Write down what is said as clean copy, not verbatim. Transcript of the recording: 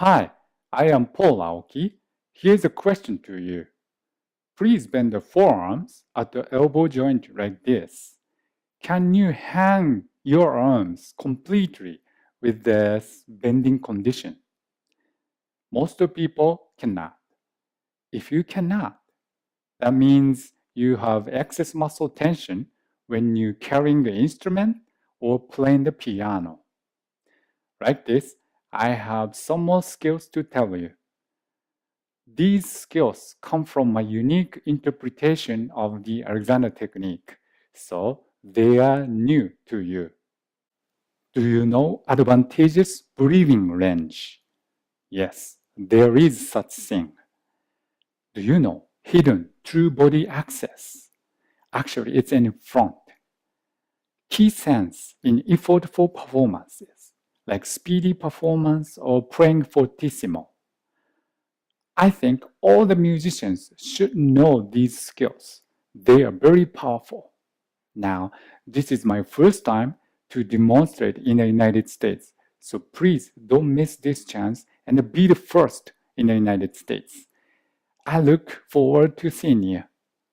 Hi, I am Paul Aoki. Here's a question to you. Please bend the forearms at the elbow joint like this. Can you hang your arms completely with this bending condition? Most people cannot. If you cannot, that means you have excess muscle tension when you're carrying the instrument or playing the piano. Like this, I have some more skills to tell you. These skills come from my unique interpretation of the Alexander technique, so they are new to you. Do you know advantageous breathing range? Yes, there is such thing. Do you know hidden true body access? Actually, it's in front. Key sense in effortful performances, like speedy performance or playing fortissimo. I think all the musicians should know these skills. They are very powerful. Now, this is my first time to demonstrate in the United States, so please don't miss this chance and be the first in the United States. I look forward to seeing you.